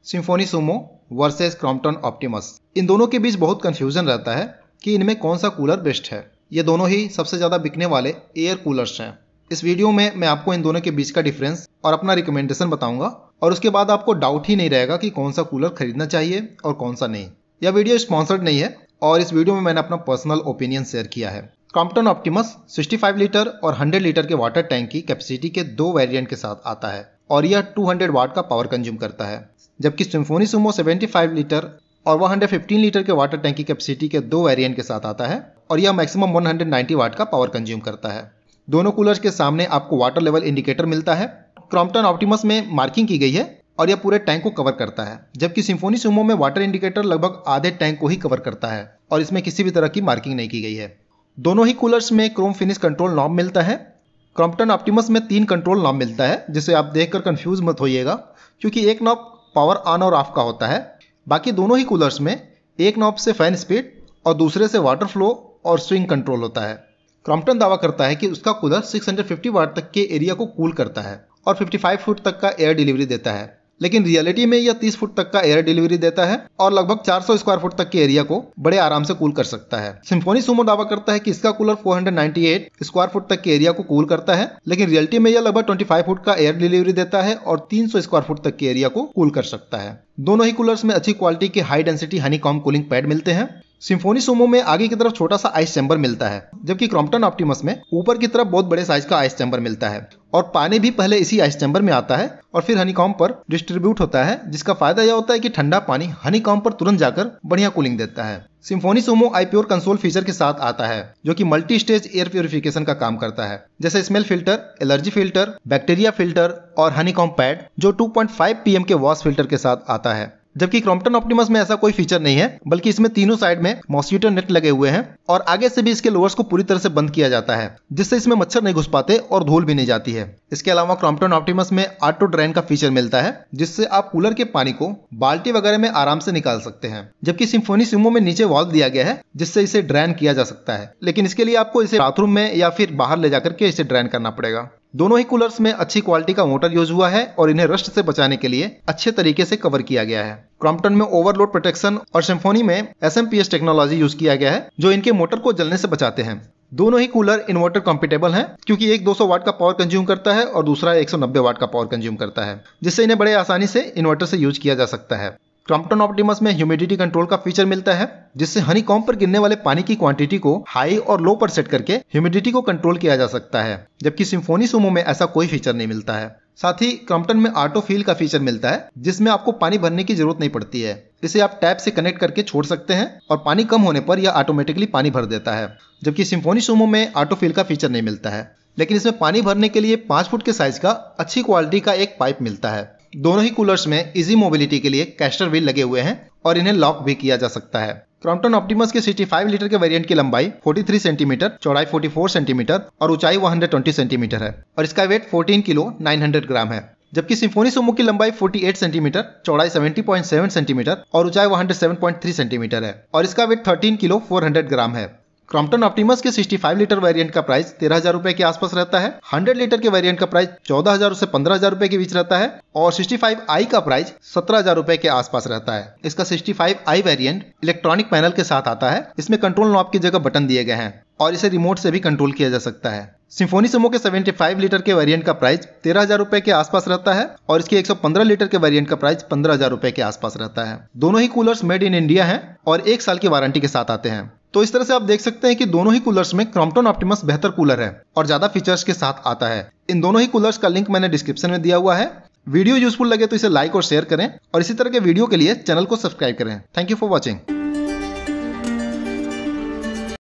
Symphony Sumo versus Crompton Optimus. इन दोनों के बीच बहुत कंफ्यूजन रहता है कि इनमें कौन सा कूलर बेस्ट है। ये दोनों ही सबसे ज़्यादा बिकने वाले एयर कूलर्स हैं। इस वीडियो में मैं आपको इन दोनों के बीच का डिफरेंस और अपना रिकमेंडेशन बताऊंगा और उसके बाद आपको डाउट ही नहीं रहेगा कि कौन सा कूलर खरीदना चाहिए और कौन सा नहीं। यह वीडियो स्पॉन्सर्ड नहीं है और इस वीडियो में मैंने अपना पर्सनल ओपिनियन शेयर किया है। क्रॉम्पटन ऑप्टिमस 65 लीटर और 100 लीटर के वाटर टैंक की कैपेसिटी के दो वेरिएंट के साथ आता है और यह 200 वाट का पावर कंज्यूम करता है, जबकि सिम्फोनी सुमो 75 लीटर और 115 लीटर के वाटर टैंक की कैपेसिटी के दो वेरिएंट के साथ आता है और यह मैक्सिमम 190 वाट का पावर कंज्यूम करता है। दोनों कूलर्स के सामने आपको वाटर लेवल इंडिकेटर मिलता है। क्रॉम्पटन ऑप्टिमस में मार्किंग की गई है और यह पूरे टैंक को कवर करता है, जबकि सिम्फोनी सुमो में वाटर इंडिकेटर लगभग आधे टैंक को ही कवर करता है और इसमें किसी भी तरह की मार्किंग नहीं की गई है। दोनों ही कूलर्स में क्रोम फिनिश कंट्रोल नॉब मिलता है। क्रॉम्पटन ऑप्टिमस में 3 कंट्रोल नॉब मिलता है, जिसे आप देखकर कंफ्यूज मत होइएगा, क्योंकि एक नॉब पावर ऑन और ऑफ का होता है। बाकी दोनों ही कूलर्स में एक नॉब से फैन स्पीड और दूसरे से वाटर फ्लो और स्विंग कंट्रोल होता है। क्रॉम्पटन दावा करता है कि उसका कूलर 650 वाट तक के एरिया को कूल करता है और 55 फुट तक का एयर डिलीवरी देता है, लेकिन रियलिटी में यह 30 फुट तक का एयर डिलीवरी देता है और लगभग 400 स्क्वायर फुट तक के एरिया को बड़े आराम से कूल कर सकता है। सिम्फोनी सुमो दावा करता है कि इसका कूलर 498 स्क्वायर फुट तक के एरिया को कूल करता है, लेकिन रियलिटी में यह लगभग 25 फुट का एयर डिलीवरी देता है और 300 स्क्वायर फुट तक के एरिया को कूल कर सकता है। दोनों ही कूलर्स में अच्छी क्वालिटी के high density honeycomb cooling pad मिलते हैं। सिम्फोनी सुमो में आगे की तरफ छोटा सा आइस चैम्बर मिलता है, जबकि क्रॉम्पटन ऑप्टिमस में ऊपर की तरफ बहुत बड़े साइज का आइस चैम्बर मिलता है और पानी भी पहले इसी आइस चैम्बर में आता है और फिर हनीकॉम्ब पर डिस्ट्रीब्यूट होता है, जिसका फायदा यह होता है कि ठंडा पानी हनीकॉम्ब पर तुरंत जाकर बढ़िया कूलिंग देता है। Symphony Sumo iPure console feature के साथ आता है, जो कि मल्टी स्टेज एयर प्यूरिफिकेशन का काम करता है, जैसे smell filter, allergy filter, bacteria filter और हनीकॉम्ब पैड, जो 2.5 pm के वॉश फिल्टर के साथ आता है। जबकि क्रॉम्पटन ऑप्टिमस में ऐसा कोई फीचर नहीं है, बल्कि इसमें तीनों साइड में मॉस्किटो नेट लगे हुए हैं और आगे से भी इसके लोअर्स को पूरी तरह से बंद किया जाता है, जिससे इसमें मच्छर नहीं घुस पाते और धूल भी नहीं जाती है। इसके अलावा क्रॉम्पटन ऑप्टिमस में ऑटो ड्रेन का फीचर मिलता है, जिससे आप कूलर के पानी को बाल्टी वगैरह में आराम से निकाल सकते हैं, जबकि सिम्फोनी सुमो में नीचे वाल्व दिया गया है जिससे इसे ड्रेन किया जा सकता है, लेकिन इसके लिए आपको इसे बाथरूम में या फिर बाहर ले जाकर के इसे ड्रेन करना पड़ेगा। दोनों ही कूलर्स में अच्छी क्वालिटी का मोटर यूज हुआ है और इन्हें रस्ट से बचाने के लिए अच्छे तरीके से कवर किया गया है। क्रॉम्पटन में ओवरलोड प्रोटेक्शन और सिम्फोनी में SMPS टेक्नोलॉजी यूज किया गया है, जो इनके मोटर को जलने से बचाते हैं। दोनों ही कूलर इन्वर्टर कंपेटेबल हैं, क्योंकि एक 200 वाट का पावर कंज्यूम करता है और दूसरा 190 वाट का पावर कंज्यूम करता है, जिससे इन्हें बड़े आसानी से इन्वर्टर से यूज किया जा सकता है। क्रॉम्पटन ऑप्टिमस में ह्यूमिडिटी कंट्रोल का फीचर मिलता है, जिससे हनीकॉम्ब पर गिरने वाले पानी की क्वांटिटी को हाई और लो पर सेट करके ह्यूमिडिटी को कंट्रोल किया जा सकता है, जबकि सिम्फोनी सुमो में ऐसा कोई फीचर नहीं मिलता है। साथ ही क्रॉम्पटन में ऑटो फिल का फीचर मिलता है, जिसमें आपको पानी भरने की जरूरत नहीं पड़ती है। इसे आप टैप से कनेक्ट करके छोड़ सकते हैं और पानी कम होने पर यह ऑटोमेटिकली पानी भर देता है, जबकि सिम्फोनी सुमो में ऑटो फिल का फीचर नहीं मिलता है, लेकिन इसमें पानी भरने के लिए 5 फुट के साइज का अच्छी क्वालिटी का एक पाइप मिलता है। दोनों ही कूलर्स में इजी मोबिलिटी के लिए कैस्टर व्हील लगे हुए हैं और इन्हें लॉक भी किया जा सकता है। क्रॉम्पटन ऑप्टिमस के 65 लीटर के वेरिएंट की लंबाई 43 सेंटीमीटर, चौड़ाई 44 सेंटीमीटर और ऊंचाई 120 सेंटीमीटर है और इसका वेट 14 किलो 900 ग्राम है, जबकि सिम्फोनी सुमो की लंबाई 48 सेंटीमीटर, चौड़ाई 70.7 सेंटीमीटर और ऊंचाई 107.3 सेंटीमीटर है और इसका वेट 13 किलो 400 ग्राम है। क्रॉम्पटन ऑप्टिमस के 65 लीटर वेरिएंट का प्राइस 13,000 रुपए के आसपास रहता है। 100 लीटर के वेरिएंट का प्राइस 14,000 से 15,000 रुपए के बीच रहता है और 65i का प्राइस 17,000 रुपए के आसपास रहता है। इसका 65i वेरिएंट इलेक्ट्रॉनिक पैनल के साथ आता है। इसमें कंट्रोल नॉब की जगह बटन दिए गए हैं और इसे रिमोट से भी कंट्रोल किया जा सकता है। सिम्फोनी सुमो के 75 लीटर के वेरिएंट का प्राइस 13,000 रुपए के आसपास रहता है और इसके 115 लीटर के वेरिएंट का प्राइस 15,000 रुपए के आसपास रहता है। दोनों ही कूलर्स मेड इन इंडिया हैं और 1 साल की वारंटी के साथ आते हैं। तो इस तरह से आप देख सकते हैं कि दोनों ही कूलर्स में क्रॉम्पटन ऑप्टिमस बेहतर कूलर है और ज्यादा फीचर्स के साथ आता है। इन दोनों ही कूलर्स का लिंक मैंने डिस्क्रिप्शन में दिया हुआ है। वीडियो यूजफुल लगे तो इसे लाइक और शेयर करें और इसी तरह के वीडियो के लिए चैनल को सब्सक्राइब करें। Thank you for watching.